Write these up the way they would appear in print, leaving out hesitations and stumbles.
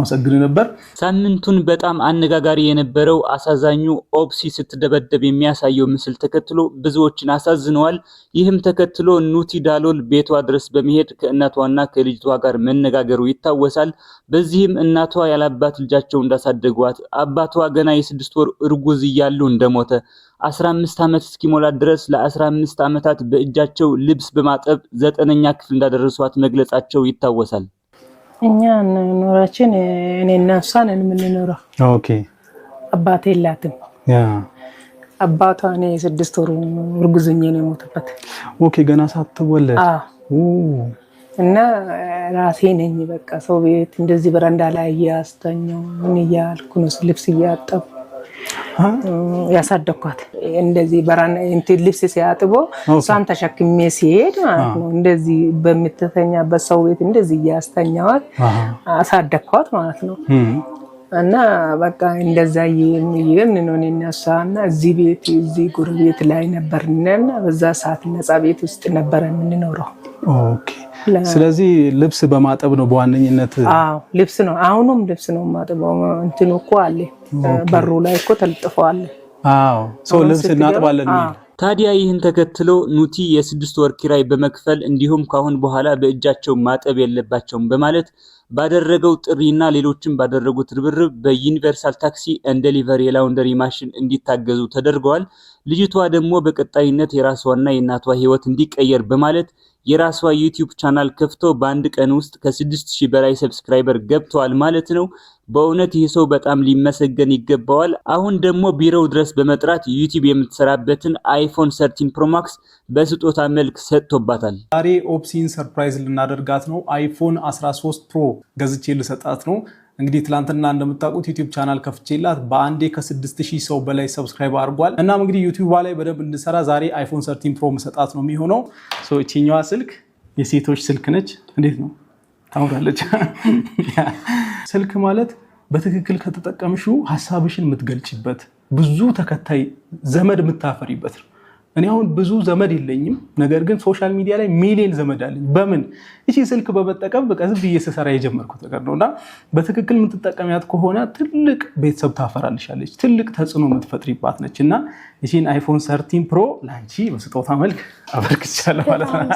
አመሰግን ነበር። ሳምንቱን በጣም አነጋጋሪ የነበረው አሳዛኙ ኦፕሲ ስትደበደብ የሚያሳየው ምስል ተከትሎ ብዙዎችን አሳዝነዋል። ይህም ተከትሎ ኑቲ ዳሎል ቤቷ ድረስ በመሄድ ከእናቷና ከልጅቷ ጋር መነጋገሩ ይታወሳል። በዚህም እናቷ ያላባት ልጃቸው እንዳሳደጓት አባቷ ገና የ6 ወር እርጉዝ እያሉ እንደሞተ 15 ዓመት እስኪሞላ ድረስ ለ15 ዓመታት በእጃቸው ልብስ በማጠብ 9ኛ ክፍል እንዳደረሷት መግለጻቸው ይታወሳል። እኛ ኑራችን እኔና እሷ ነን የምንኖረው። ኦኬ አባቴ የላትም። አባቷ እኔ 6 ወር እርጉዝ ሆኜ ነው የሞተበት። ኦኬ ገና ሳትወለድ። እና ራሴ ነኝ በቃ ሰው ቤት እንደዚህ በረንዳ ላይ እያስተኛው ምን እያልኩ ነው ልብስ እያጠብኩ ያሳደኳት። እንደዚህ በራን ልብስ ሲያጥቦ እሷን ተሸክሜ ሲሄድ ማለት ነው እንደዚህ በሚተኛበት ሰው ቤት እንደዚህ እያስተኛዋት አሳደኳት ማለት ነው። እና በቃ እንደዛ ይሄን ነው እነሳና እዚህ ቤት እዚህ ጎረቤት ላይ ነበርና በዛ ሰዓት ነፃ ቤት ውስጥ ነበር የምንኖረው። ኦኬ ስለዚህ ልብስ በማጠብ ነው በዋነኝነት? አዎ ልብስ ነው። አሁንም ልብስ ነው ማጠበው። እንትኑ እኮ አለ በሩ ላይ እኮ ተልጥፈዋል። አዎ ሰው ልብስ እናጥባለን። ታዲያ ይህን ተከትሎ ኑቲ የ6 ወር ኪራይ በመክፈል እንዲሁም ካሁን በኋላ በእጃቸው ማጠብ የለባቸውም በማለት ባደረገው ጥሪና ሌሎችም ባደረጉት ርብርብ በዩኒቨርሳል ታክሲ ኤንድ ዴሊቨሪ የላውንደሪ ማሽን እንዲታገዙ ተደርገዋል። ልጅቷ ደግሞ በቀጣይነት የራስዋና የእናቷ ህይወት እንዲቀየር በማለት የራሷ ዩቲዩብ ቻናል ከፍቶ በአንድ ቀን ውስጥ ከ6000 በላይ ሰብስክራይበር ገብተዋል ማለት ነው። በእውነት ይህ ሰው በጣም ሊመሰገን ይገባዋል። አሁን ደግሞ ቢሮው ድረስ በመጥራት ዩቲዩብ የምትሰራበትን አይፎን 13 ፕሮ ማክስ በስጦታ መልክ ሰጥቶባታል። ዛሬ ኦፕሲን ሰርፕራይዝ ልናደርጋት ነው። አይፎን 13 ፕሮ ገዝቼ ልሰጣት ነው። እንግዲህ ትላንትና እንደምታውቁት ዩቲዩብ ቻናል ከፍቼላት በአንዴ ከ6000 ሰው በላይ ሰብስክራይብ አድርጓል። እናም እንግዲህ ዩቲዩብ ላይ በደንብ እንድሰራ ዛሬ አይፎን 13 ፕሮ መሰጣት ነው የሚሆነው። እቺኛዋ ስልክ የሴቶች ስልክ ነች። እንዴት ነው ታምራለች። ስልክ ማለት በትክክል ከተጠቀምሽው ሐሳብሽን የምትገልጭበት ብዙ ተከታይ ዘመድ የምታፈሪበት ነው። እኔ አሁን ብዙ ዘመድ የለኝም፣ ነገር ግን ሶሻል ሚዲያ ላይ ሚሊዮን ዘመድ አለኝ። በምን እቺ ስልክ በመጠቀም በቃ ዝም ብዬ ስሰራ የጀመርኩት ነገር ነውና በትክክል የምትጠቀሚያት ከሆነ ትልቅ ቤተሰብ ታፈራልሻለች፣ ትልቅ ተጽዕኖ የምትፈጥሪባት ነችና እቺን አይፎን 13 ፕሮ ላንቺ በስጦታ መልክ አበርክቻለሁ ማለት ነው።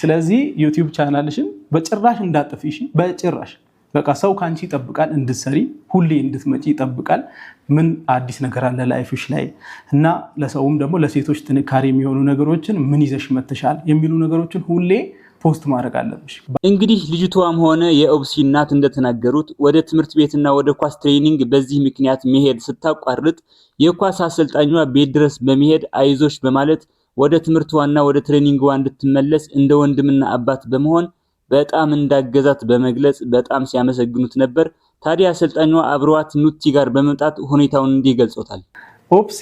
ስለዚህ ዩቲዩብ ቻናልሽን በጭራሽ እንዳጥፊሽ፣ በጭራሽ በቃ ሰው ካንቺ ይጠብቃል እንድትሰሪ፣ ሁሌ እንድትመጪ ይጠብቃል። ምን አዲስ ነገር አለ ላይፍሽ ላይ እና ለሰውም ደግሞ ለሴቶች ጥንካሬ የሚሆኑ ነገሮችን ምን ይዘሽ መተሻል የሚሉ ነገሮችን ሁሌ ፖስት ማድረግ አለብሽ። እንግዲህ ልጅቷም ሆነ የኦፕሲ እናት እንደተናገሩት ወደ ትምህርት ቤትና ወደ ኳስ ትሬኒንግ በዚህ ምክንያት መሄድ ስታቋርጥ የኳስ አሰልጣኟ ቤት ድረስ በመሄድ አይዞሽ በማለት ወደ ትምህርቷና ወደ ትሬኒንግዋ እንድትመለስ እንደ ወንድምና አባት በመሆን በጣም እንዳገዛት በመግለጽ በጣም ሲያመሰግኑት ነበር። ታዲያ አሰልጣኟ አብሯት ኑቲ ጋር በመምጣት ሁኔታውን እንዲገልጾታል። ኦፕሲ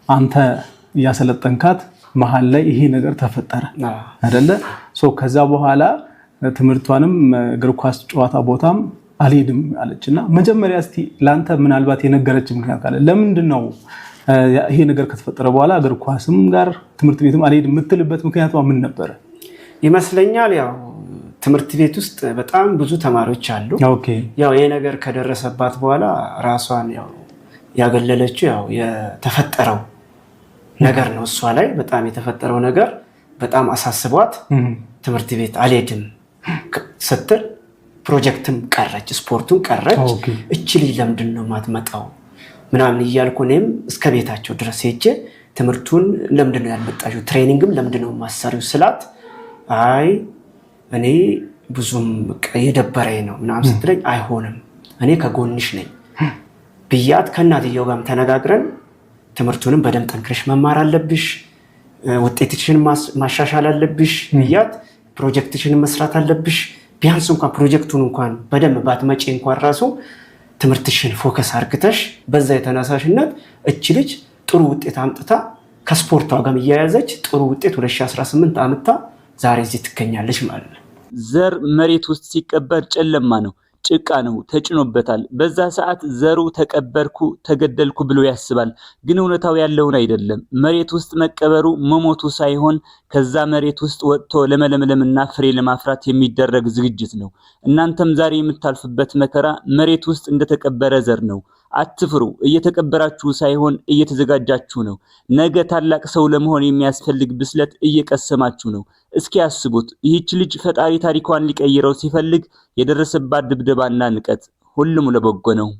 አንተ ያሰለጠንካት መሃል ላይ ይሄ ነገር ተፈጠረ አይደለ? ከዛ በኋላ ትምህርቷንም እግር ኳስ ጨዋታ ቦታም አልሄድም አለችና መጀመሪያ እስቲ ላንተ ምናልባት የነገረች ምክንያት ካለ ለምንድነው ይሄ ነገር ከተፈጠረ በኋላ እግር ኳስም ጋር ትምህርት ቤትም አልሄድም የምትልበት ምክንያቷ ምን ነበር? ይመስለኛል ያው ትምህርት ቤት ውስጥ በጣም ብዙ ተማሪዎች አሉ። ያው ይሄ ነገር ከደረሰባት በኋላ ራሷን ያው ያገለለችው ያው የተፈጠረው ነገር ነው። እሷ ላይ በጣም የተፈጠረው ነገር በጣም አሳስቧት ትምህርት ቤት አልሄድም ስትል ፕሮጀክትም ቀረች፣ ስፖርቱን ቀረች። እቺ ልጅ ለምንድን ነው ማትመጣው ምናምን እያልኩ እኔም እስከ ቤታቸው ድረስ ሄጄ ትምህርቱን ለምንድን ነው ያልመጣሽው፣ ትሬኒንግም ለምንድን ነው ማሰሪው ስላት አይ እኔ ብዙም የደበረኝ ነው ምናምን ስትለኝ አይሆንም እኔ ከጎንሽ ነኝ ብያት ከእናትየው ጋርም ተነጋግረን ትምህርቱንም በደንብ ጠንክረሽ መማር አለብሽ፣ ውጤትሽን ማሻሻል አለብሽ ብያት ፕሮጀክትሽን መስራት አለብሽ፣ ቢያንስ እንኳን ፕሮጀክቱን እንኳን በደንብ ባትመጪ እንኳን ራሱ ትምህርትሽን ፎከስ አርግተሽ በዛ የተነሳሽነት እቺ ልጅ ጥሩ ውጤት አምጥታ ከስፖርቷ ጋር እያያዘች ጥሩ ውጤት 2018 አምጥታ ዛሬ እዚህ ትገኛለች ማለት ነው። ዘር መሬት ውስጥ ሲቀበር ጨለማ ነው። ጭቃ ነው ተጭኖበታል። በዛ ሰዓት ዘሩ ተቀበርኩ ተገደልኩ ብሎ ያስባል። ግን እውነታው ያለውን አይደለም። መሬት ውስጥ መቀበሩ መሞቱ ሳይሆን ከዛ መሬት ውስጥ ወጥቶ ለመለምለምና ፍሬ ለማፍራት የሚደረግ ዝግጅት ነው። እናንተም ዛሬ የምታልፉበት መከራ መሬት ውስጥ እንደተቀበረ ዘር ነው። አትፍሩ። እየተቀበራችሁ ሳይሆን እየተዘጋጃችሁ ነው። ነገ ታላቅ ሰው ለመሆን የሚያስፈልግ ብስለት እየቀሰማችሁ ነው። እስኪ አስቡት፣ ይህች ልጅ ፈጣሪ ታሪኳን ሊቀይረው ሲፈልግ የደረሰባት ድብደባና ንቀት ሁሉም ለበጎ ነው።